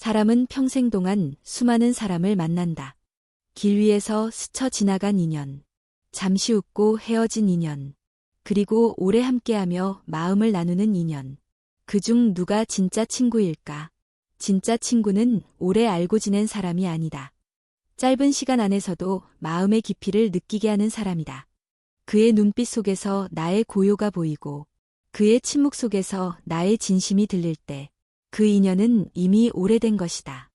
사람은 평생 동안 수많은 사람을 만난다. 길 위에서 스쳐 지나간 인연, 잠시 웃고 헤어진 인연, 그리고 오래 함께하며 마음을 나누는 인연. 그중 누가 진짜 친구일까? 진짜 친구는 오래 알고 지낸 사람이 아니다. 짧은 시간 안에서도 마음의 깊이를 느끼게 하는 사람이다. 그의 눈빛 속에서 나의 고요가 보이고 그의 침묵 속에서 나의 진심이 들릴 때 그 인연은 이미 오래된 것이다.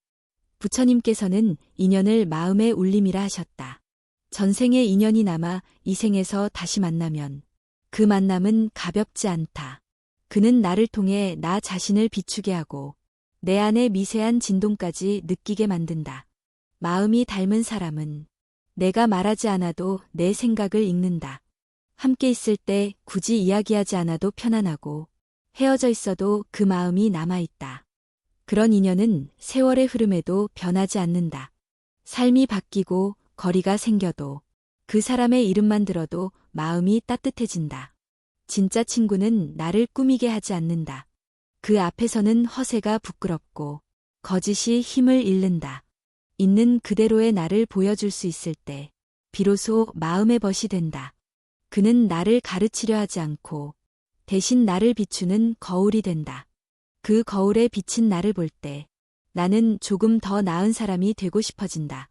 부처님께서는 인연을 마음의 울림이라 하셨다. 전생의 인연이 남아 이 생에서 다시 만나면 그 만남은 가볍지 않다. 그는 나를 통해 나 자신을 비추게 하고 내 안의 미세한 진동까지 느끼게 만든다. 마음이 닮은 사람은 내가 말하지 않아도 내 생각을 읽는다. 함께 있을 때 굳이 이야기하지 않아도 편안하고 헤어져 있어도 그 마음이 남아있다. 그런 인연은 세월의 흐름에도 변하지 않는다. 삶이 바뀌고 거리가 생겨도 그 사람의 이름만 들어도 마음이 따뜻해진다. 진짜 친구는 나를 꾸미게 하지 않는다. 그 앞에서는 허세가 부끄럽고 거짓이 힘을 잃는다. 있는 그대로의 나를 보여줄 수 있을 때 비로소 마음의 벗이 된다. 그는 나를 가르치려 하지 않고 대신 나를 비추는 거울이 된다. 그 거울에 비친 나를 볼 때 나는 조금 더 나은 사람이 되고 싶어진다.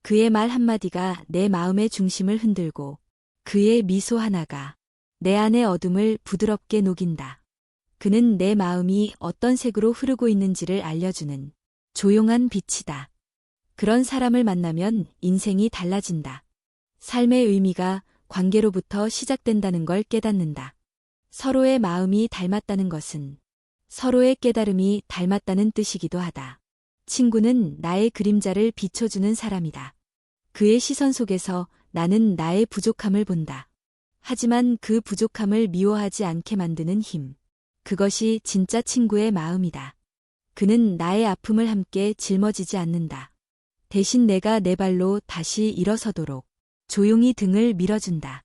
그의 말 한마디가 내 마음의 중심을 흔들고 그의 미소 하나가 내 안의 어둠을 부드럽게 녹인다. 그는 내 마음이 어떤 색으로 흐르고 있는지를 알려주는 조용한 빛이다. 그런 사람을 만나면 인생이 달라진다. 삶의 의미가 관계로부터 시작된다는 걸 깨닫는다. 서로의 마음이 닮았다는 것은 서로의 깨달음이 닮았다는 뜻이기도 하다. 친구는 나의 그림자를 비춰주는 사람이다. 그의 시선 속에서 나는 나의 부족함을 본다. 하지만 그 부족함을 미워하지 않게 만드는 힘. 그것이 진짜 친구의 마음이다. 그는 나의 아픔을 함께 짊어지지 않는다. 대신 내가 내 발로 다시 일어서도록 조용히 등을 밀어준다.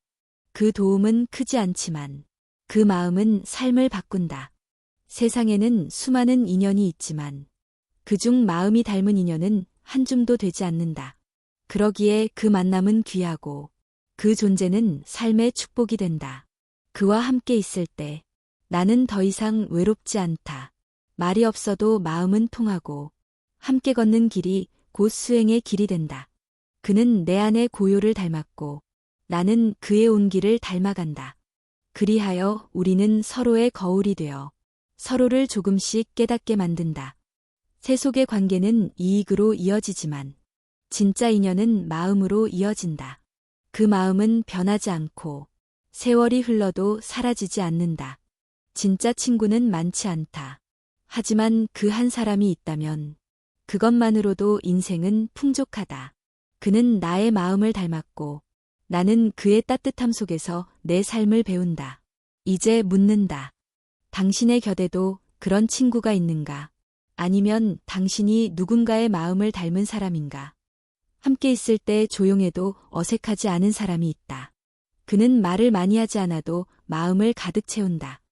그 도움은 크지 않지만 그 마음은 삶을 바꾼다. 세상에는 수많은 인연이 있지만 그중 마음이 닮은 인연은 한 줌도 되지 않는다. 그러기에 그 만남은 귀하고 그 존재는 삶의 축복이 된다. 그와 함께 있을 때 나는 더 이상 외롭지 않다. 말이 없어도 마음은 통하고 함께 걷는 길이 곧 수행의 길이 된다. 그는 내 안의 고요를 닮았고 나는 그의 온기를 닮아간다. 그리하여 우리는 서로의 거울이 되어 서로를 조금씩 깨닫게 만든다. 세속의 관계는 이익으로 이어지지만 진짜 인연은 마음으로 이어진다. 그 마음은 변하지 않고 세월이 흘러도 사라지지 않는다. 진짜 친구는 많지 않다. 하지만 그 한 사람이 있다면 그것만으로도 인생은 풍족하다. 그는 나의 마음을 닮았고 나는 그의 따뜻함 속에서 내 삶을 배운다. 이제 묻는다. 당신의 곁에도 그런 친구가 있는가? 아니면 당신이 누군가의 마음을 닮은 사람인가? 함께 있을 때 조용해도 어색하지 않은 사람이 있다. 그는 말을 많이 하지 않아도 마음을 가득 채운다.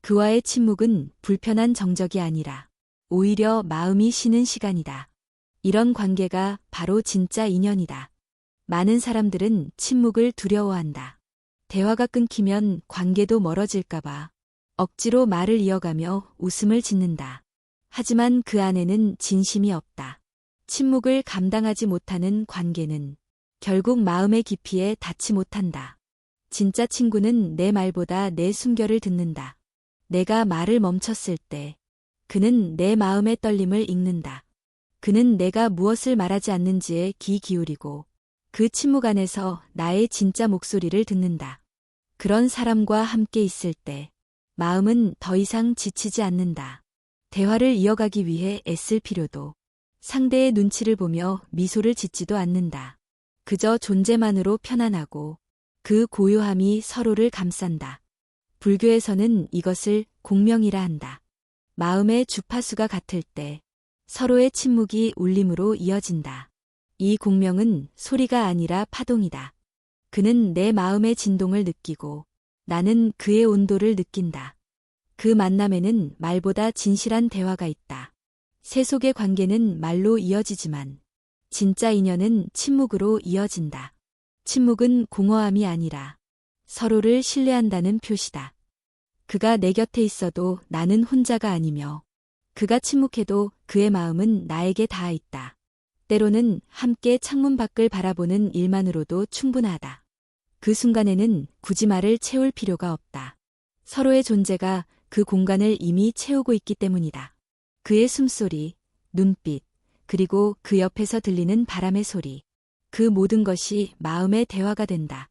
그와의 침묵은 불편한 정적이 아니라 오히려 마음이 쉬는 시간이다. 이런 관계가 바로 진짜 인연이다. 많은 사람들은 침묵을 두려워한다. 대화가 끊기면 관계도 멀어질까봐 억지로 말을 이어가며 웃음을 짓는다. 하지만 그 안에는 진심이 없다. 침묵을 감당하지 못하는 관계는 결국 마음의 깊이에 닿지 못한다. 진짜 친구는 내 말보다 내 숨결을 듣는다. 내가 말을 멈췄을 때 그는 내 마음의 떨림을 읽는다. 그는 내가 무엇을 말하지 않는지에 귀 기울이고 그 침묵 안에서 나의 진짜 목소리를 듣는다. 그런 사람과 함께 있을 때 마음은 더 이상 지치지 않는다. 대화를 이어가기 위해 애쓸 필요도 상대의 눈치를 보며 미소를 짓지도 않는다. 그저 존재만으로 편안하고 그 고요함이 서로를 감싼다. 불교에서는 이것을 공명이라 한다. 마음의 주파수가 같을 때 서로의 침묵이 울림으로 이어진다. 이 공명은 소리가 아니라 파동이다. 그는 내 마음의 진동을 느끼고 나는 그의 온도를 느낀다. 그 만남에는 말보다 진실한 대화가 있다. 새 속의 관계는 말로 이어지지만 진짜 인연은 침묵으로 이어진다. 침묵은 공허함이 아니라 서로를 신뢰한다는 표시다. 그가 내 곁에 있어도 나는 혼자가 아니며 그가 침묵해도 그의 마음은 나에게 닿아 있다. 때로는 함께 창문 밖을 바라보는 일만으로도 충분하다. 그 순간에는 굳이 말을 채울 필요가 없다. 서로의 존재가 그 공간을 이미 채우고 있기 때문이다. 그의 숨소리, 눈빛, 그리고 그 옆에서 들리는 바람의 소리. 그 모든 것이 마음의 대화가 된다.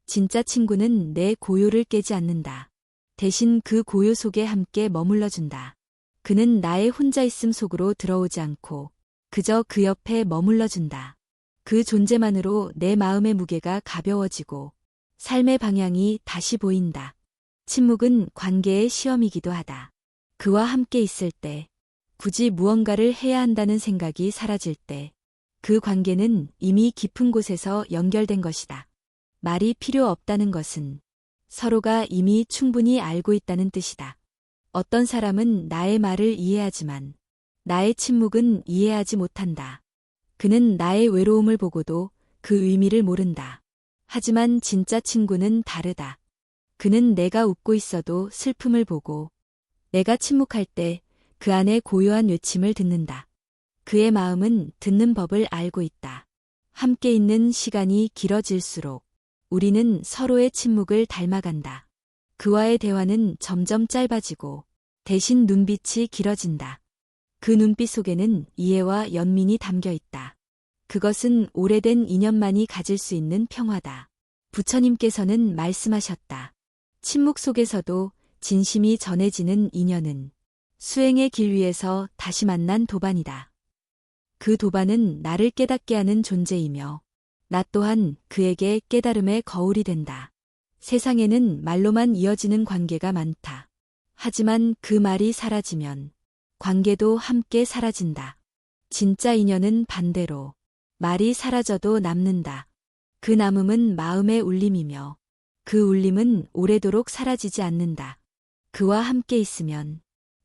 진짜 친구는 내 고요를 깨지 않는다. 대신 그 고요 속에 함께 머물러준다. 그는 나의 혼자 있음 속으로 들어오지 않고 그저 그 옆에 머물러준다. 그 존재만으로 내 마음의 무게가 가벼워지고 삶의 방향이 다시 보인다. 침묵은 관계의 시험이기도 하다. 그와 함께 있을 때, 굳이 무언가를 해야 한다는 생각이 사라질 때, 그 관계는 이미 깊은 곳에서 연결된 것이다. 말이 필요 없다는 것은 서로가 이미 충분히 알고 있다는 뜻이다. 어떤 사람은 나의 말을 이해하지만 나의 침묵은 이해하지 못한다. 그는 나의 외로움을 보고도 그 의미를 모른다. 하지만 진짜 친구는 다르다. 그는 내가 웃고 있어도 슬픔을 보고 내가 침묵할 때 그 안에 고요한 외침을 듣는다. 그의 마음은 듣는 법을 알고 있다. 함께 있는 시간이 길어질수록 우리는 서로의 침묵을 닮아간다. 그와의 대화는 점점 짧아지고 대신 눈빛이 길어진다. 그 눈빛 속에는 이해와 연민이 담겨 있다. 그것은 오래된 인연만이 가질 수 있는 평화다. 부처님께서는 말씀하셨다. 침묵 속에서도 진심이 전해지는 인연은 수행의 길 위에서 다시 만난 도반이다. 그 도반은 나를 깨닫게 하는 존재이며 나 또한 그에게 깨달음의 거울이 된다. 세상에는 말로만 이어지는 관계가 많다. 하지만 그 말이 사라지면 관계도 함께 사라진다. 진짜 인연은 반대로 말이 사라져도 남는다. 그 남음은 마음의 울림이며 그 울림은 오래도록 사라지지 않는다. 그와 함께 있으면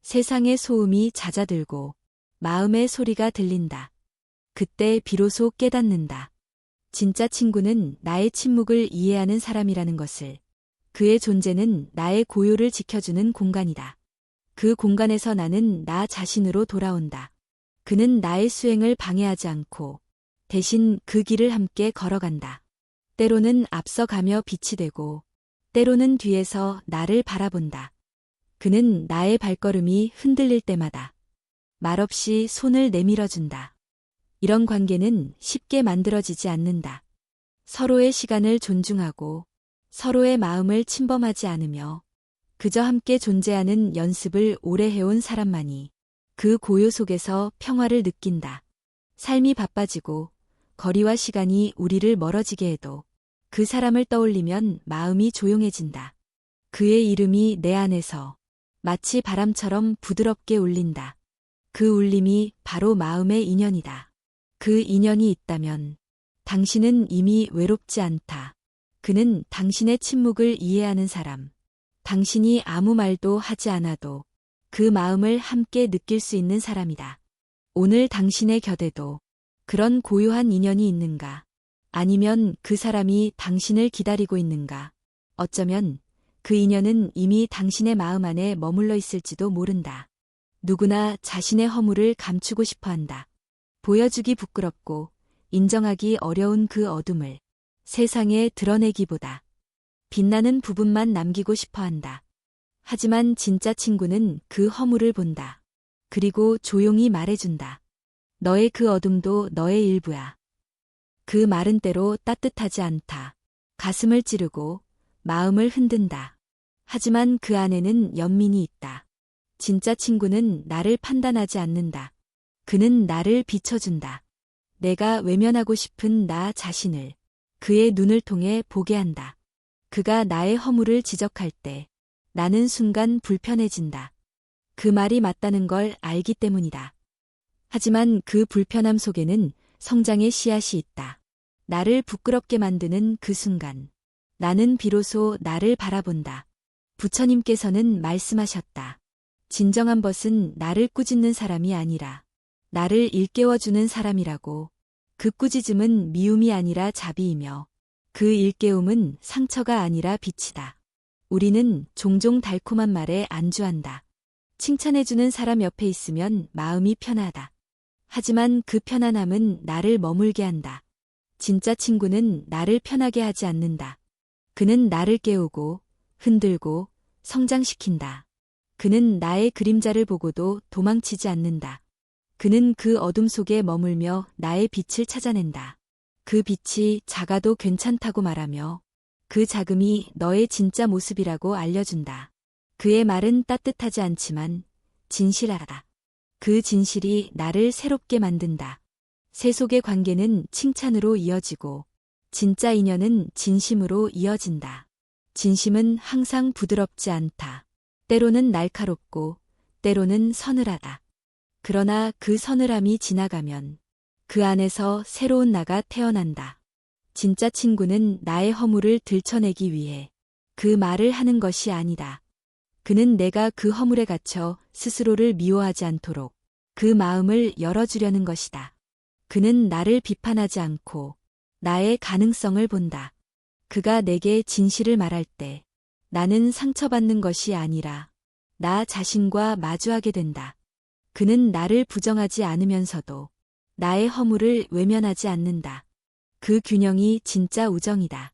세상의 소음이 잦아들고 마음의 소리가 들린다. 그때 비로소 깨닫는다. 진짜 친구는 나의 침묵을 이해하는 사람이라는 것을. 그의 존재는 나의 고요를 지켜주는 공간이다. 그 공간에서 나는 나 자신으로 돌아온다. 그는 나의 수행을 방해하지 않고 대신 그 길을 함께 걸어간다. 때로는 앞서가며 빛이 되고 때로는 뒤에서 나를 바라본다. 그는 나의 발걸음이 흔들릴 때마다 말없이 손을 내밀어준다. 이런 관계는 쉽게 만들어지지 않는다. 서로의 시간을 존중하고 서로의 마음을 침범하지 않으며 그저 함께 존재하는 연습을 오래 해온 사람만이 그 고요 속에서 평화를 느낀다. 삶이 바빠지고 거리와 시간이 우리를 멀어지게 해도 그 사람을 떠올리면 마음이 조용해진다. 그의 이름이 내 안에서 마치 바람처럼 부드럽게 울린다. 그 울림이 바로 마음의 인연이다. 그 인연이 있다면 당신은 이미 외롭지 않다. 그는 당신의 침묵을 이해하는 사람. 당신이 아무 말도 하지 않아도 그 마음을 함께 느낄 수 있는 사람이다. 오늘 당신의 곁에도 그런 고요한 인연이 있는가? 아니면 그 사람이 당신을 기다리고 있는가? 어쩌면 그 인연은 이미 당신의 마음 안에 머물러 있을지도 모른다. 누구나 자신의 허물을 감추고 싶어 한다. 보여주기 부끄럽고 인정하기 어려운 그 어둠을 세상에 드러내기보다 빛나는 부분만 남기고 싶어 한다. 하지만 진짜 친구는 그 허물을 본다. 그리고 조용히 말해준다. 너의 그 어둠도 너의 일부야. 그 말은 때로 따뜻하지 않다. 가슴을 찌르고 마음을 흔든다. 하지만 그 안에는 연민이 있다. 진짜 친구는 나를 판단하지 않는다. 그는 나를 비춰준다. 내가 외면하고 싶은 나 자신을 그의 눈을 통해 보게 한다. 그가 나의 허물을 지적할 때 나는 순간 불편해진다. 그 말이 맞다는 걸 알기 때문이다. 하지만 그 불편함 속에는 성장의 씨앗이 있다. 나를 부끄럽게 만드는 그 순간 나는 비로소 나를 바라본다. 부처님께서는 말씀하셨다. 진정한 벗은 나를 꾸짖는 사람이 아니라 나를 일깨워주는 사람이라고. 그 꾸짖음은 미움이 아니라 자비이며 그 일깨움은 상처가 아니라 빛이다. 우리는 종종 달콤한 말에 안주한다. 칭찬해주는 사람 옆에 있으면 마음이 편하다. 하지만 그 편안함은 나를 머물게 한다. 진짜 친구는 나를 편하게 하지 않는다. 그는 나를 깨우고, 흔들고, 성장시킨다. 그는 나의 그림자를 보고도 도망치지 않는다. 그는 그 어둠 속에 머물며 나의 빛을 찾아낸다. 그 빛이 작아도 괜찮다고 말하며 그 작음이 너의 진짜 모습이라고 알려준다. 그의 말은 따뜻하지 않지만 진실하다. 그 진실이 나를 새롭게 만든다. 새 속의 관계는 칭찬으로 이어지고 진짜 인연은 진심으로 이어진다. 진심은 항상 부드럽지 않다. 때로는 날카롭고 때로는 서늘하다. 그러나 그 서늘함이 지나가면 그 안에서 새로운 나가 태어난다. 진짜 친구는 나의 허물을 들춰내기 위해 그 말을 하는 것이 아니다. 그는 내가 그 허물에 갇혀 스스로를 미워하지 않도록 그 마음을 열어주려는 것이다. 그는 나를 비판하지 않고 나의 가능성을 본다. 그가 내게 진실을 말할 때 나는 상처받는 것이 아니라 나 자신과 마주하게 된다. 그는 나를 부정하지 않으면서도 나의 허물을 외면하지 않는다. 그 균형이 진짜 우정이다.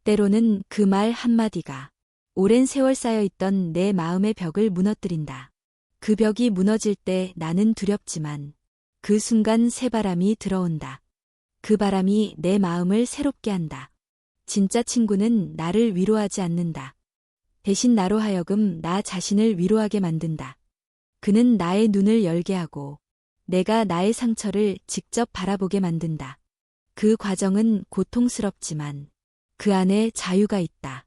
때로는 그 말 한마디가 오랜 세월 쌓여있던 내 마음의 벽을 무너뜨린다. 그 벽이 무너질 때 나는 두렵지만 그 순간 새바람이 들어온다. 그 바람이 내 마음을 새롭게 한다. 진짜 친구는 나를 위로하지 않는다. 대신 나로 하여금 나 자신을 위로하게 만든다. 그는 나의 눈을 열게 하고 내가 나의 상처를 직접 바라보게 만든다. 그 과정은 고통스럽지만 그 안에 자유가 있다.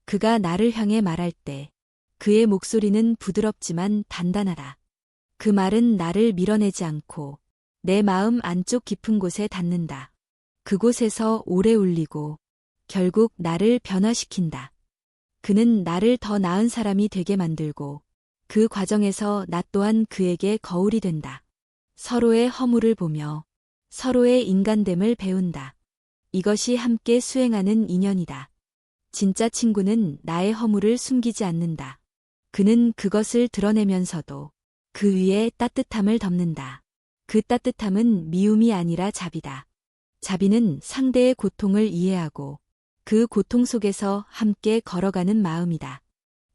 그가 나를 향해 말할 때 그의 목소리는 부드럽지만 단단하다. 그 말은 나를 밀어내지 않고 내 마음 안쪽 깊은 곳에 닿는다. 그곳에서 오래 울리고 결국 나를 변화시킨다. 그는 나를 더 나은 사람이 되게 만들고 그 과정에서 나 또한 그에게 거울이 된다. 서로의 허물을 보며 서로의 인간됨을 배운다. 이것이 함께 수행하는 인연이다. 진짜 친구는 나의 허물을 숨기지 않는다. 그는 그것을 드러내면서도 그 위에 따뜻함을 덮는다. 그 따뜻함은 미움이 아니라 자비다. 자비는 상대의 고통을 이해하고 그 고통 속에서 함께 걸어가는 마음이다.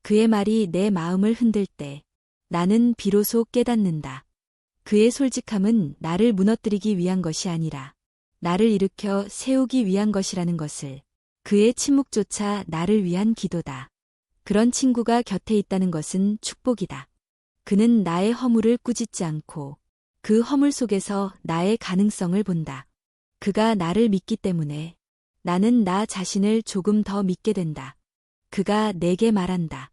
그의 말이 내 마음을 흔들 때 나는 비로소 깨닫는다. 그의 솔직함은 나를 무너뜨리기 위한 것이 아니라 나를 일으켜 세우기 위한 것이라는 것을. 그의 침묵조차 나를 위한 기도다. 그런 친구가 곁에 있다는 것은 축복이다. 그는 나의 허물을 꾸짖지 않고 그 허물 속에서 나의 가능성을 본다. 그가 나를 믿기 때문에 나는 나 자신을 조금 더 믿게 된다. 그가 내게 말한다.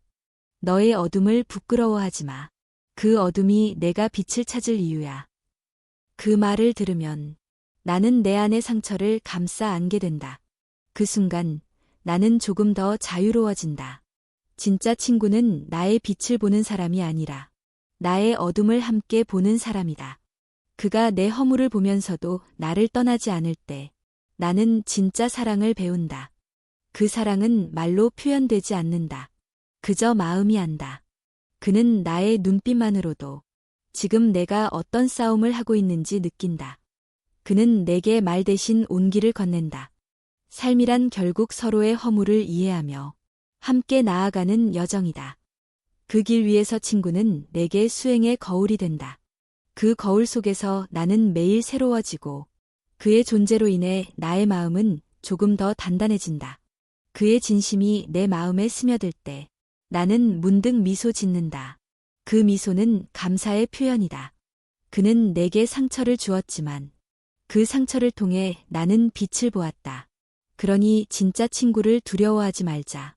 너의 어둠을 부끄러워하지 마. 그 어둠이 내가 빛을 찾을 이유야. 그 말을 들으면 나는 내 안의 상처를 감싸 안게 된다. 그 순간 나는 조금 더 자유로워진다. 진짜 친구는 나의 빛을 보는 사람이 아니라 나의 어둠을 함께 보는 사람이다. 그가 내 허물을 보면서도 나를 떠나지 않을 때 나는 진짜 사랑을 배운다. 그 사랑은 말로 표현되지 않는다. 그저 마음이 안다. 그는 나의 눈빛만으로도 지금 내가 어떤 싸움을 하고 있는지 느낀다. 그는 내게 말 대신 온기를 건넨다. 삶이란 결국 서로의 허물을 이해하며 함께 나아가는 여정이다. 그 길 위에서 친구는 내게 수행의 거울이 된다. 그 거울 속에서 나는 매일 새로워지고 그의 존재로 인해 나의 마음은 조금 더 단단해진다. 그의 진심이 내 마음에 스며들 때 나는 문득 미소 짓는다. 그 미소는 감사의 표현이다. 그는 내게 상처를 주었지만 그 상처를 통해 나는 빛을 보았다. 그러니 진짜 친구를 두려워하지 말자.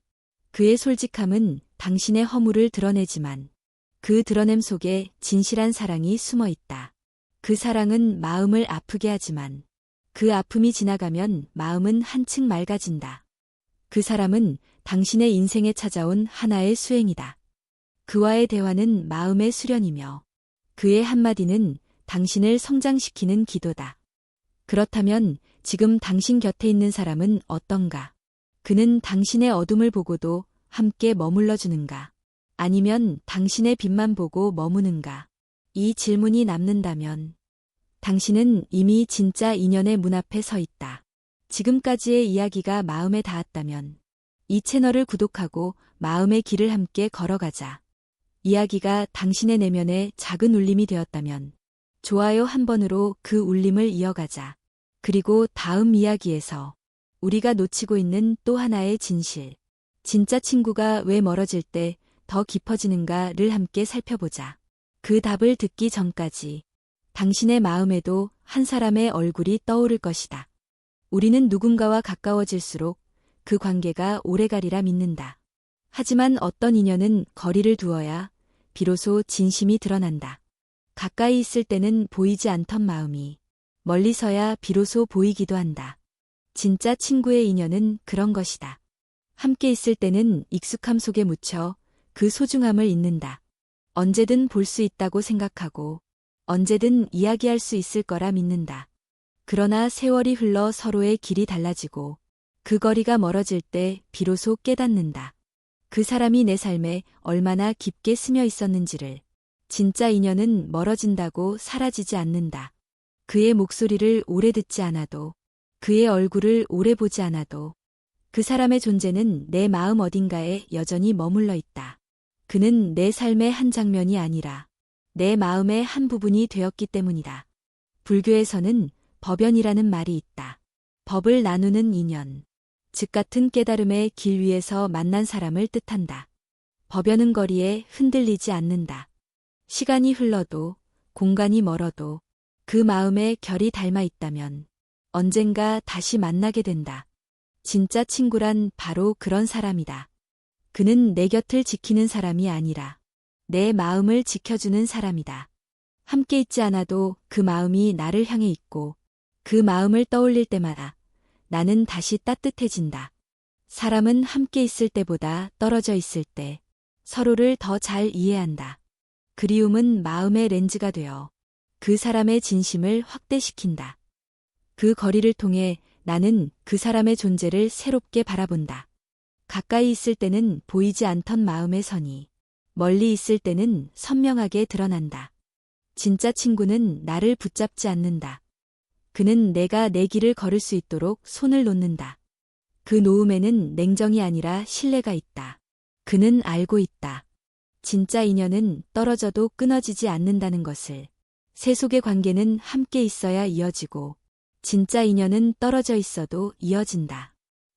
그의 솔직함은 당신의 허물을 드러내지만 그 드러냄 속에 진실한 사랑이 숨어 있다. 그 사랑은 마음을 아프게 하지만 그 아픔이 지나가면 마음은 한층 맑아진다. 그 사람은 당신의 인생에 찾아온 하나의 수행이다. 그와의 대화는 마음의 수련이며 그의 한마디는 당신을 성장시키는 기도다. 그렇다면 지금 당신 곁에 있는 사람은 어떤가? 그는 당신의 어둠을 보고도 함께 머물러 주는가? 아니면 당신의 빛만 보고 머무는가? 이 질문이 남는다면 당신은 이미 진짜 인연의 문 앞에 서 있다. 지금까지의 이야기가 마음에 닿았다면 이 채널을 구독하고 마음의 길을 함께 걸어가자. 이야기가 당신의 내면에 작은 울림이 되었다면 좋아요 한 번으로 그 울림을 이어가자. 그리고 다음 이야기에서 우리가 놓치고 있는 또 하나의 진실. 진짜 친구가 왜 멀어질 때 더 깊어지는가를 함께 살펴보자. 그 답을 듣기 전까지 당신의 마음에도 한 사람의 얼굴이 떠오를 것이다. 우리는 누군가와 가까워질수록 그 관계가 오래가리라 믿는다. 하지만 어떤 인연은 거리를 두어야 비로소 진심이 드러난다. 가까이 있을 때는 보이지 않던 마음이 멀리서야 비로소 보이기도 한다. 진짜 친구의 인연은 그런 것이다. 함께 있을 때는 익숙함 속에 묻혀 그 소중함을 잊는다. 언제든 볼 수 있다고 생각하고 언제든 이야기할 수 있을 거라 믿는다. 그러나 세월이 흘러 서로의 길이 달라지고 그 거리가 멀어질 때 비로소 깨닫는다. 그 사람이 내 삶에 얼마나 깊게 스며 있었는지를. 진짜 인연은 멀어진다고 사라지지 않는다. 그의 목소리를 오래 듣지 않아도, 그의 얼굴을 오래 보지 않아도 그 사람의 존재는 내 마음 어딘가에 여전히 머물러 있다. 그는 내 삶의 한 장면이 아니라 내 마음의 한 부분이 되었기 때문이다. 불교에서는 법연이라는 말이 있다. 법을 나누는 인연, 즉 같은 깨달음의 길 위에서 만난 사람을 뜻한다. 법연은 거리에 흔들리지 않는다. 시간이 흘러도 공간이 멀어도 그 마음에 결이 닮아 있다면 언젠가 다시 만나게 된다. 진짜 친구란 바로 그런 사람이다. 그는 내 곁을 지키는 사람이 아니라 내 마음을 지켜주는 사람이다. 함께 있지 않아도 그 마음이 나를 향해 있고 그 마음을 떠올릴 때마다 나는 다시 따뜻해진다. 사람은 함께 있을 때보다 떨어져 있을 때 서로를 더 잘 이해한다. 그리움은 마음의 렌즈가 되어 그 사람의 진심을 확대시킨다. 그 거리를 통해 나는 그 사람의 존재를 새롭게 바라본다. 가까이 있을 때는 보이지 않던 마음의 선이 멀리 있을 때는 선명하게 드러난다. 진짜 친구는 나를 붙잡지 않는다. 그는 내가 내 길을 걸을 수 있도록 손을 놓는다. 그 놓음에는 냉정이 아니라 신뢰가 있다. 그는 알고 있다. 진짜 인연은 떨어져도 끊어지지 않는다는 것을. 세속의 관계는 함께 있어야 이어지고 진짜 인연은 떨어져 있어도 이어진다.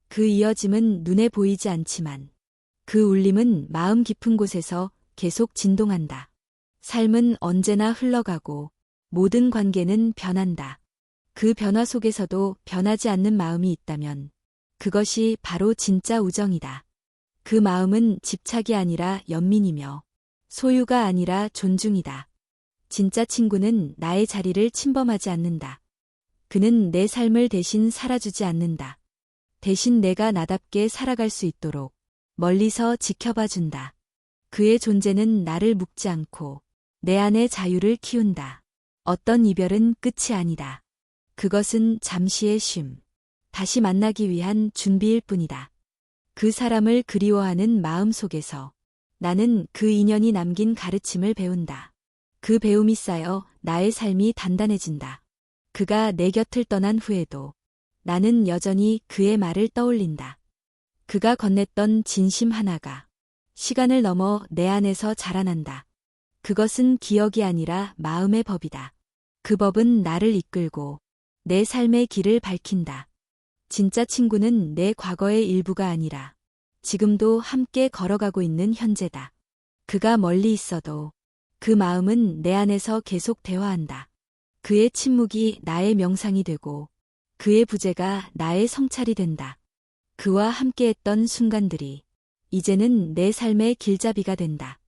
그 이어짐은 눈에 보이지 않지만 그 울림은 마음 깊은 곳에서 계속 진동한다. 삶은 언제나 흘러가고 모든 관계는 변한다. 그 변화 속에서도 변하지 않는 마음이 있다면 그것이 바로 진짜 우정이다. 그 마음은 집착이 아니라 연민이며 소유가 아니라 존중이다. 진짜 친구는 나의 자리를 침범하지 않는다. 그는 내 삶을 대신 살아주지 않는다. 대신 내가 나답게 살아갈 수 있도록 멀리서 지켜봐 준다. 그의 존재는 나를 묶지 않고 내 안의 자유를 키운다. 어떤 이별은 끝이 아니다. 그것은 잠시의 쉼. 다시 만나기 위한 준비일 뿐이다. 그 사람을 그리워하는 마음 속에서 나는 그 인연이 남긴 가르침을 배운다. 그 배움이 쌓여 나의 삶이 단단해진다. 그가 내 곁을 떠난 후에도 나는 여전히 그의 말을 떠올린다. 그가 건넸던 진심 하나가 시간을 넘어 내 안에서 자라난다. 그것은 기억이 아니라 마음의 법이다. 그 법은 나를 이끌고 내 삶의 길을 밝힌다. 진짜 친구는 내 과거의 일부가 아니라 지금도 함께 걸어가고 있는 현재다. 그가 멀리 있어도 그 마음은 내 안에서 계속 대화한다. 그의 침묵이 나의 명상이 되고 그의 부재가 나의 성찰이 된다. 그와 함께했던 순간들이 이제는 내 삶의 길잡이가 된다.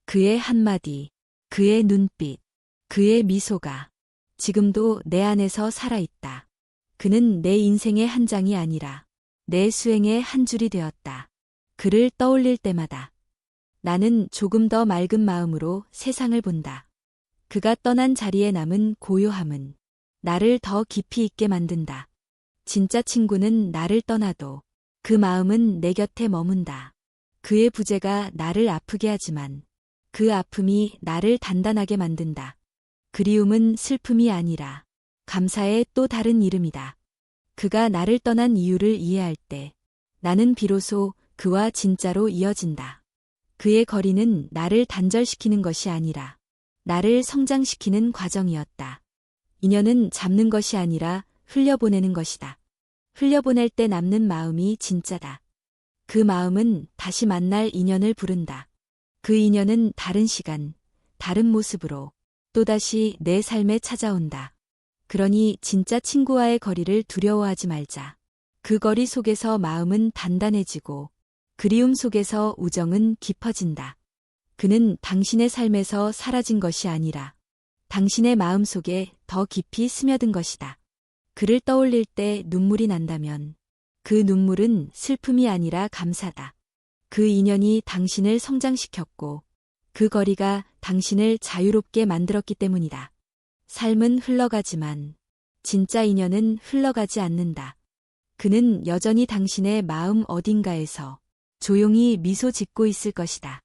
그의 한마디, 그의 눈빛, 그의 미소가 지금도 내 안에서 살아있다. 그는 내 인생의 한 장이 아니라 내 수행의 한 줄이 되었다. 그를 떠올릴 때마다 나는 조금 더 맑은 마음으로 세상을 본다. 그가 떠난 자리에 남은 고요함은 나를 더 깊이 있게 만든다. 진짜 친구는 나를 떠나도 그 마음은 내 곁에 머문다. 그의 부재가 나를 아프게 하지만 그 아픔이 나를 단단하게 만든다. 그리움은 슬픔이 아니라 감사의 또 다른 이름이다. 그가 나를 떠난 이유를 이해할 때 나는 비로소 그와 진짜로 이어진다. 그의 거리는 나를 단절시키는 것이 아니라 나를 성장시키는 과정이었다. 인연은 잡는 것이 아니라 흘려보내는 것이다. 흘려보낼 때 남는 마음이 진짜다. 그 마음은 다시 만날 인연을 부른다. 그 인연은 다른 시간, 다른 모습으로 또다시 내 삶에 찾아온다. 그러니 진짜 친구와의 거리를 두려워하지 말자. 그 거리 속에서 마음은 단단해지고 그리움 속에서 우정은 깊어진다. 그는 당신의 삶에서 사라진 것이 아니라 당신의 마음 속에 더 깊이 스며든 것이다. 그를 떠올릴 때 눈물이 난다면 그 눈물은 슬픔이 아니라 감사다. 그 인연이 당신을 성장시켰고 그 거리가 당신을 자유롭게 만들었기 때문이다. 삶은 흘러가지만 진짜 인연은 흘러가지 않는다. 그는 여전히 당신의 마음 어딘가에서 조용히 미소 짓고 있을 것이다.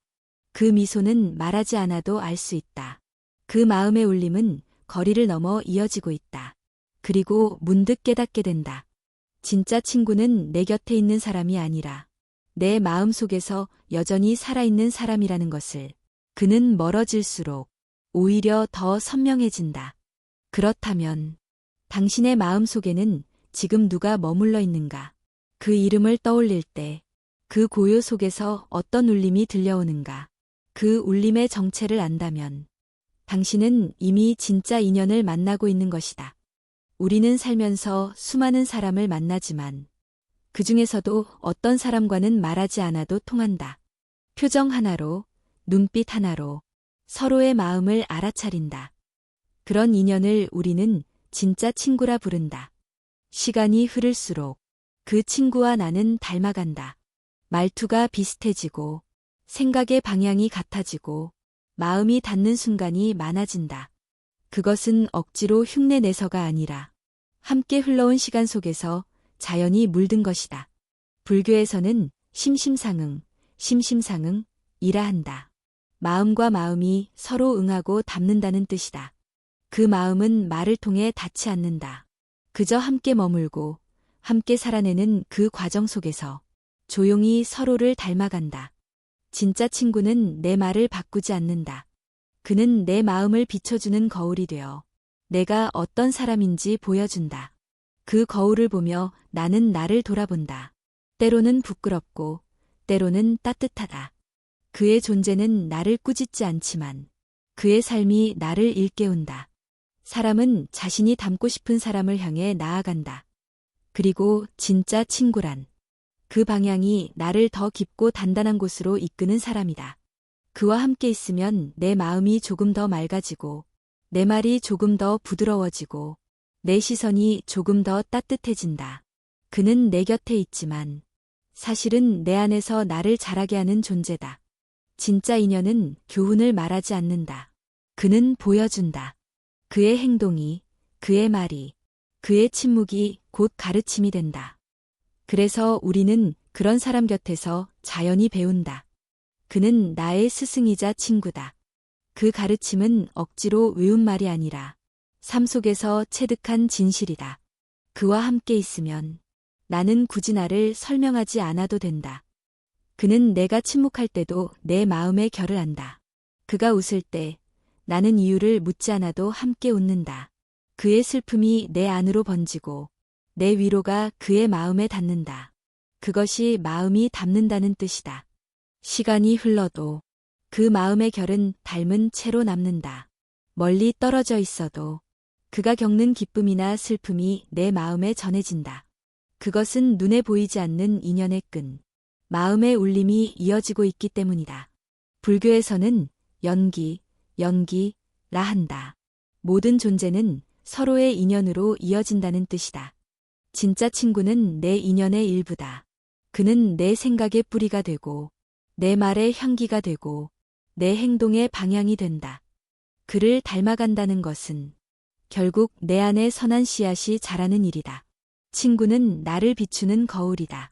그 미소는 말하지 않아도 알 수 있다. 그 마음의 울림은 거리를 넘어 이어지고 있다. 그리고 문득 깨닫게 된다. 진짜 친구는 내 곁에 있는 사람이 아니라 내 마음 속에서 여전히 살아있는 사람이라는 것을. 그는 멀어질수록 오히려 더 선명해진다. 그렇다면 당신의 마음 속에는 지금 누가 머물러 있는가? 그 이름을 떠올릴 때 그 고요 속에서 어떤 울림이 들려오는가? 그 울림의 정체를 안다면 당신은 이미 진짜 인연을 만나고 있는 것이다. 우리는 살면서 수많은 사람을 만나지만 그 중에서도 어떤 사람과는 말하지 않아도 통한다. 표정 하나로, 눈빛 하나로 서로의 마음을 알아차린다. 그런 인연을 우리는 진짜 친구라 부른다. 시간이 흐를수록 그 친구와 나는 닮아간다. 말투가 비슷해지고 생각의 방향이 같아지고 마음이 닿는 순간이 많아진다. 그것은 억지로 흉내내서가 아니라 함께 흘러온 시간 속에서 자연히 물든 것이다. 불교에서는 심심상응, 심심상응이라 한다. 마음과 마음이 서로 응하고 닮는다는 뜻이다. 그 마음은 말을 통해 닿지 않는다. 그저 함께 머물고 함께 살아내는 그 과정 속에서 조용히 서로를 닮아간다. 진짜 친구는 내 말을 바꾸지 않는다. 그는 내 마음을 비춰주는 거울이 되어 내가 어떤 사람인지 보여준다. 그 거울을 보며 나는 나를 돌아본다. 때로는 부끄럽고 때로는 따뜻하다. 그의 존재는 나를 꾸짖지 않지만 그의 삶이 나를 일깨운다. 사람은 자신이 닮고 싶은 사람을 향해 나아간다. 그리고 진짜 친구란 그 방향이 나를 더 깊고 단단한 곳으로 이끄는 사람이다. 그와 함께 있으면 내 마음이 조금 더 맑아지고 내 말이 조금 더 부드러워지고 내 시선이 조금 더 따뜻해진다. 그는 내 곁에 있지만 사실은 내 안에서 나를 자라게 하는 존재다. 진짜 인연은 교훈을 말하지 않는다. 그는 보여준다. 그의 행동이, 그의 말이, 그의 침묵이 곧 가르침이 된다. 그래서 우리는 그런 사람 곁에서 자연히 배운다. 그는 나의 스승이자 친구다. 그 가르침은 억지로 외운 말이 아니라 삶 속에서 체득한 진실이다. 그와 함께 있으면 나는 굳이 나를 설명하지 않아도 된다. 그는 내가 침묵할 때도 내 마음의 결을 안다. 그가 웃을 때 나는 이유를 묻지 않아도 함께 웃는다. 그의 슬픔이 내 안으로 번지고 내 위로가 그의 마음에 닿는다. 그것이 마음이 닿는다는 뜻이다. 시간이 흘러도 그 마음의 결은 닮은 채로 남는다. 멀리 떨어져 있어도 그가 겪는 기쁨이나 슬픔이 내 마음에 전해진다. 그것은 눈에 보이지 않는 인연의 끈, 마음의 울림이 이어지고 있기 때문이다. 불교에서는 연기라 한다. 모든 존재는 서로의 인연으로 이어진다는 뜻이다. 진짜 친구는 내 인연의 일부다. 그는 내 생각의 뿌리가 되고 내 말의 향기가 되고 내 행동의 방향이 된다. 그를 닮아간다는 것은 결국 내 안에 선한 씨앗이 자라는 일이다. 친구는 나를 비추는 거울이다.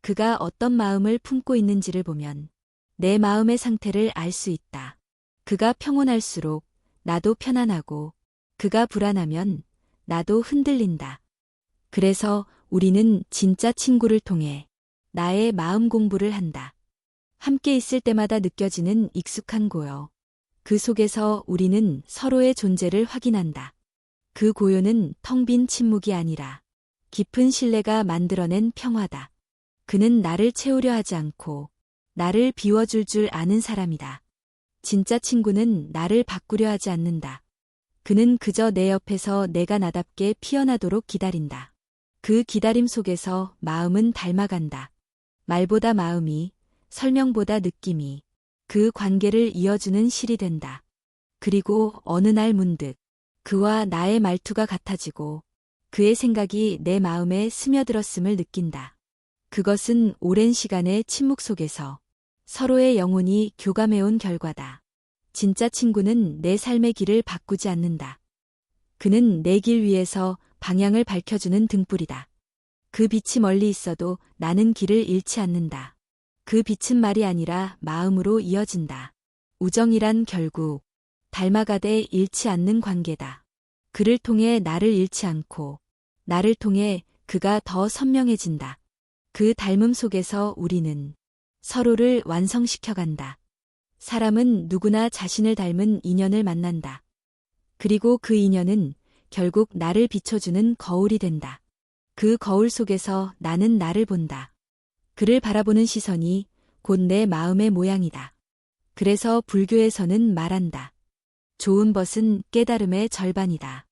그가 어떤 마음을 품고 있는지를 보면 내 마음의 상태를 알 수 있다. 그가 평온할수록 나도 편안하고 그가 불안하면 나도 흔들린다. 그래서 우리는 진짜 친구를 통해 나의 마음 공부를 한다. 함께 있을 때마다 느껴지는 익숙한 고요. 그 속에서 우리는 서로의 존재를 확인한다. 그 고요는 텅 빈 침묵이 아니라 깊은 신뢰가 만들어낸 평화다. 그는 나를 채우려 하지 않고 나를 비워줄 줄 아는 사람이다. 진짜 친구는 나를 바꾸려 하지 않는다. 그는 그저 내 옆에서 내가 나답게 피어나도록 기다린다. 그 기다림 속에서 마음은 닮아간다. 말보다 마음이, 설명보다 느낌이 그 관계를 이어주는 실이 된다. 그리고 어느 날 문득 그와 나의 말투가 같아지고 그의 생각이 내 마음에 스며들었음을 느낀다. 그것은 오랜 시간의 침묵 속에서 서로의 영혼이 교감해온 결과다. 진짜 친구는 내 삶의 길을 바꾸지 않는다. 그는 내 길 위에서 방향을 밝혀주는 등불이다. 그 빛이 멀리 있어도 나는 길을 잃지 않는다. 그 빛은 말이 아니라 마음으로 이어진다. 우정이란 결국 닮아가되 잃지 않는 관계다. 그를 통해 나를 잃지 않고 나를 통해 그가 더 선명해진다. 그 닮음 속에서 우리는 서로를 완성시켜간다. 사람은 누구나 자신을 닮은 인연을 만난다. 그리고 그 인연은 결국 나를 비춰주는 거울이 된다. 그 거울 속에서 나는 나를 본다. 그를 바라보는 시선이 곧 내 마음의 모양이다. 그래서 불교에서는 말한다. 좋은 벗은 깨달음의 절반이다.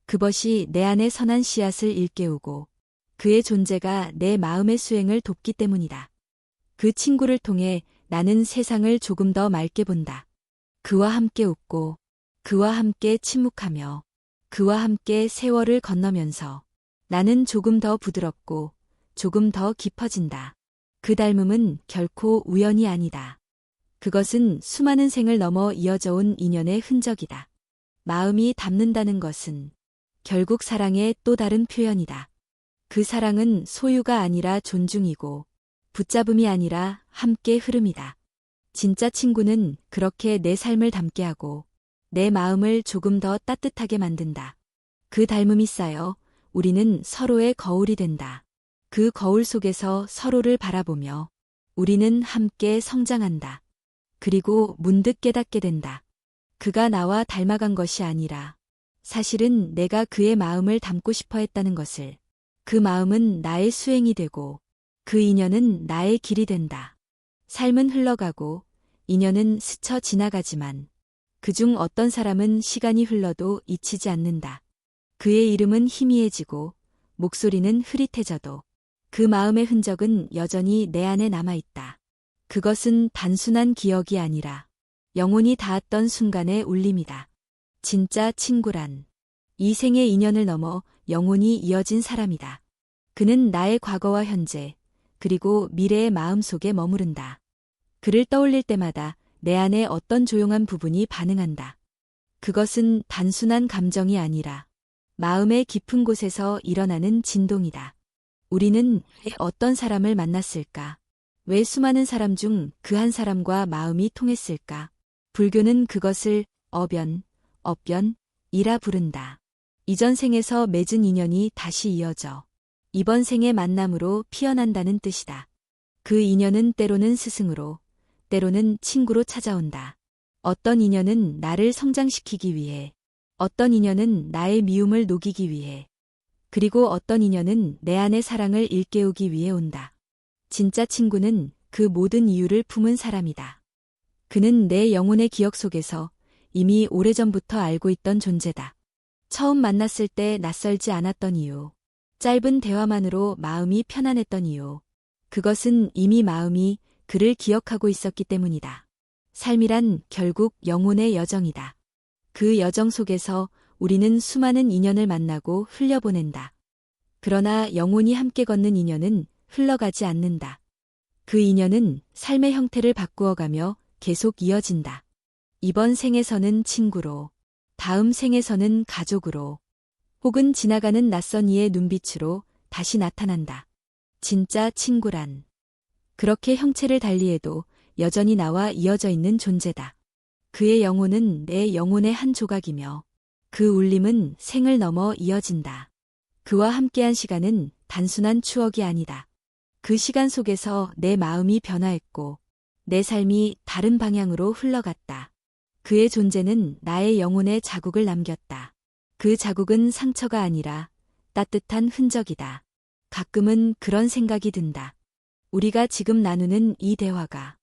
그 벗이 내 안에 선한 씨앗을 일깨우고 그의 존재가 내 마음의 수행을 돕기 때문이다. 그 친구를 통해 나는 세상을 조금 더 맑게 본다. 그와 함께 웃고 그와 함께 침묵하며 그와 함께 세월을 건너면서 나는 조금 더 부드럽고 조금 더 깊어진다. 그 닮음은 결코 우연이 아니다. 그것은 수많은 생을 넘어 이어져 온 인연의 흔적이다. 마음이 닮는다는 것은 결국 사랑의 또 다른 표현이다. 그 사랑은 소유가 아니라 존중이고 붙잡음이 아니라 함께 흐름이다. 진짜 친구는 그렇게 내 삶을 닮게 하고 내 마음을 조금 더 따뜻하게 만든다. 그 닮음이 쌓여 우리는 서로의 거울이 된다. 그 거울 속에서 서로를 바라보며 우리는 함께 성장한다. 그리고 문득 깨닫게 된다. 그가 나와 닮아간 것이 아니라 사실은 내가 그의 마음을 담고 싶어 했다는 것을. 그 마음은 나의 수행이 되고 그 인연은 나의 길이 된다. 삶은 흘러가고 인연은 스쳐 지나가지만 그중 어떤 사람은 시간이 흘러도 잊히지 않는다. 그의 이름은 희미해지고 목소리는 흐릿해져도 그 마음의 흔적은 여전히 내 안에 남아있다. 그것은 단순한 기억이 아니라 영혼이 닿았던 순간의 울림이다. 진짜 친구란 이 생의 인연을 넘어 영혼이 이어진 사람이다. 그는 나의 과거와 현재, 그리고 미래의 마음속에 머무른다. 그를 떠올릴 때마다 내 안에 어떤 조용한 부분이 반응한다. 그것은 단순한 감정이 아니라 마음의 깊은 곳에서 일어나는 진동이다. 우리는 왜 어떤 사람을 만났을까? 왜 수많은 사람 중 그 한 사람과 마음이 통했을까? 불교는 그것을 업변이라 부른다. 이전 생에서 맺은 인연이 다시 이어져 이번 생의 만남으로 피어난다는 뜻이다. 그 인연은 때로는 스승으로, 때로는 친구로 찾아온다. 어떤 인연은 나를 성장시키기 위해, 어떤 인연은 나의 미움을 녹이기 위해, 그리고 어떤 인연은 내 안의 사랑을 일깨우기 위해 온다. 진짜 친구는 그 모든 이유를 품은 사람이다. 그는 내 영혼의 기억 속에서 이미 오래전부터 알고 있던 존재다. 처음 만났을 때 낯설지 않았던 이유, 짧은 대화만으로 마음이 편안했던 이유, 그것은 이미 마음이 그를 기억하고 있었기 때문이다. 삶이란 결국 영혼의 여정이다. 그 여정 속에서 우리는 수많은 인연을 만나고 흘려보낸다. 그러나 영혼이 함께 걷는 인연은 흘러가지 않는다. 그 인연은 삶의 형태를 바꾸어가며 계속 이어진다. 이번 생에서는 친구로, 다음 생에서는 가족으로, 혹은 지나가는 낯선 이의 눈빛으로 다시 나타난다. 진짜 친구란 그렇게 형체를 달리해도 여전히 나와 이어져 있는 존재다. 그의 영혼은 내 영혼의 한 조각이며 그 울림은 생을 넘어 이어진다. 그와 함께한 시간은 단순한 추억이 아니다. 그 시간 속에서 내 마음이 변화했고 내 삶이 다른 방향으로 흘러갔다. 그의 존재는 나의 영혼에 자국을 남겼다. 그 자국은 상처가 아니라 따뜻한 흔적이다. 가끔은 그런 생각이 든다. 우리가 지금 나누는 이 대화가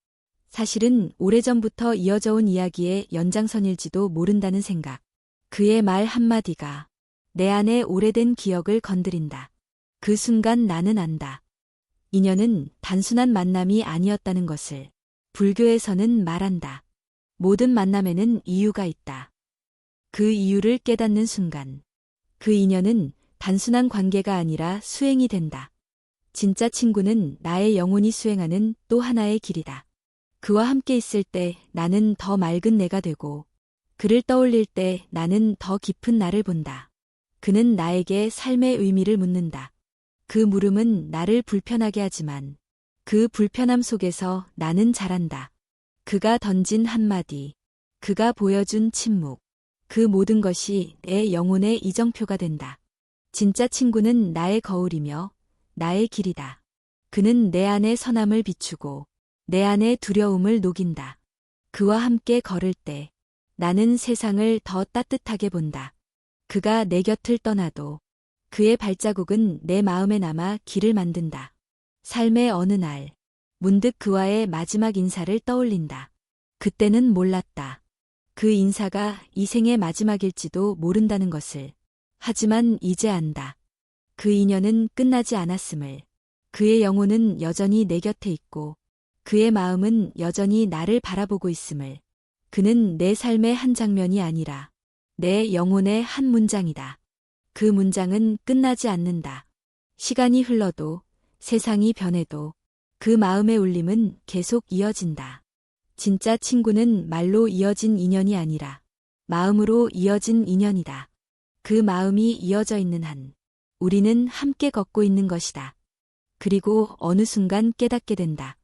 사실은 오래전부터 이어져 온 이야기의 연장선일지도 모른다는 생각. 그의 말 한마디가 내 안의 오래된 기억을 건드린다. 그 순간 나는 안다. 인연은 단순한 만남이 아니었다는 것을 불교에서는 말한다. 모든 만남에는 이유가 있다. 그 이유를 깨닫는 순간 그 인연은 단순한 관계가 아니라 수행이 된다. 진짜 친구는 나의 영혼이 수행하는 또 하나의 길이다. 그와 함께 있을 때 나는 더 맑은 내가 되고 그를 떠올릴 때 나는 더 깊은 나를 본다. 그는 나에게 삶의 의미를 묻는다. 그 물음은 나를 불편하게 하지만 그 불편함 속에서 나는 자란다. 그가 던진 한마디, 그가 보여준 침묵, 그 모든 것이 내 영혼의 이정표가 된다. 진짜 친구는 나의 거울이며 나의 길이다. 그는 내 안의 선함을 비추고 내 안의 두려움을 녹인다. 그와 함께 걸을 때 나는 세상을 더 따뜻하게 본다. 그가 내 곁을 떠나도 그의 발자국은 내 마음에 남아 길을 만든다. 삶의 어느 날 문득 그와의 마지막 인사를 떠올린다. 그때는 몰랐다. 그 인사가 이 생의 마지막일지도 모른다는 것을. 하지만 이제 안다. 그 인연은 끝나지 않았음을. 그의 영혼은 여전히 내 곁에 있고 그의 마음은 여전히 나를 바라보고 있음을. 그는 내 삶의 한 장면이 아니라 내 영혼의 한 문장이다. 그 문장은 끝나지 않는다. 시간이 흘러도 세상이 변해도 그 마음의 울림은 계속 이어진다. 진짜 친구는 말로 이어진 인연이 아니라 마음으로 이어진 인연이다. 그 마음이 이어져 있는 한 우리는 함께 걷고 있는 것이다. 그리고 어느 순간 깨닫게 된다.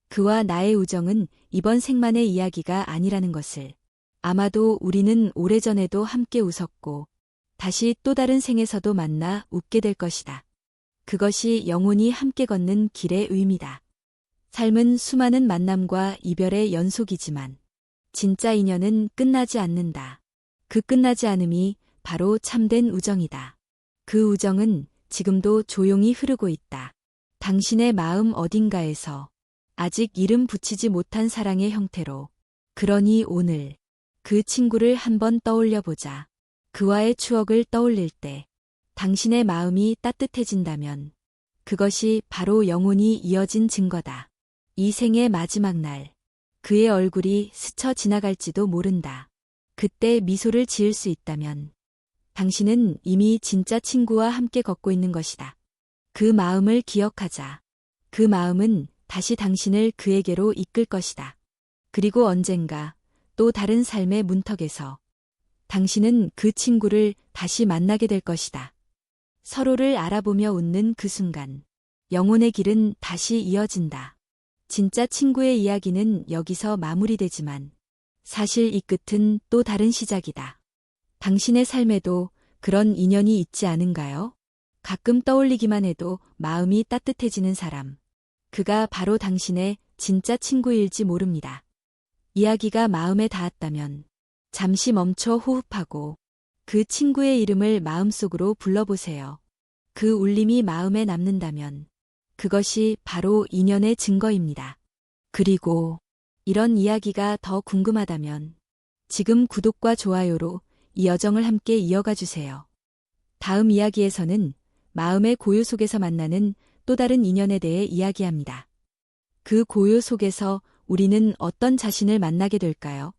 그와 나의 우정은 이번 생만의 이야기가 아니라는 것을. 아마도 우리는 오래전에도 함께 웃었고 다시 또 다른 생에서도 만나 웃게 될 것이다. 그것이 영원히 함께 걷는 길의 의미다. 삶은 수많은 만남과 이별의 연속이지만 진짜 인연은 끝나지 않는다. 그 끝나지 않음이 바로 참된 우정이다. 그 우정은 지금도 조용히 흐르고 있다. 당신의 마음 어딘가에서 아직 이름 붙이지 못한 사랑의 형태로. 그러니 오늘 그 친구를 한번 떠올려 보자. 그와의 추억을 떠올릴 때 당신의 마음이 따뜻해진다면 그것이 바로 영혼이 이어진 증거다. 이 생의 마지막 날 그의 얼굴이 스쳐 지나갈지도 모른다. 그때 미소를 지을 수 있다면 당신은 이미 진짜 친구와 함께 걷고 있는 것이다. 그 마음을 기억하자. 그 마음은 다시 당신을 그에게로 이끌 것이다. 그리고 언젠가 또 다른 삶의 문턱에서 당신은 그 친구를 다시 만나게 될 것이다. 서로를 알아보며 웃는 그 순간 영혼의 길은 다시 이어진다. 진짜 친구의 이야기는 여기서 마무리되지만 사실 이 끝은 또 다른 시작이다. 당신의 삶에도 그런 인연이 있지 않은가요? 가끔 떠올리기만 해도 마음이 따뜻해지는 사람. 그가 바로 당신의 진짜 친구일지 모릅니다. 이야기가 마음에 닿았다면 잠시 멈춰 호흡하고 그 친구의 이름을 마음속으로 불러보세요. 그 울림이 마음에 남는다면 그것이 바로 인연의 증거입니다. 그리고 이런 이야기가 더 궁금하다면 지금 구독과 좋아요로 이 여정을 함께 이어가 주세요. 다음 이야기에서는 마음의 고요 속에서 만나는 또 다른 인연에 대해 이야기합니다. 그 고요 속에서 우리는 어떤 자신을 만나게 될까요?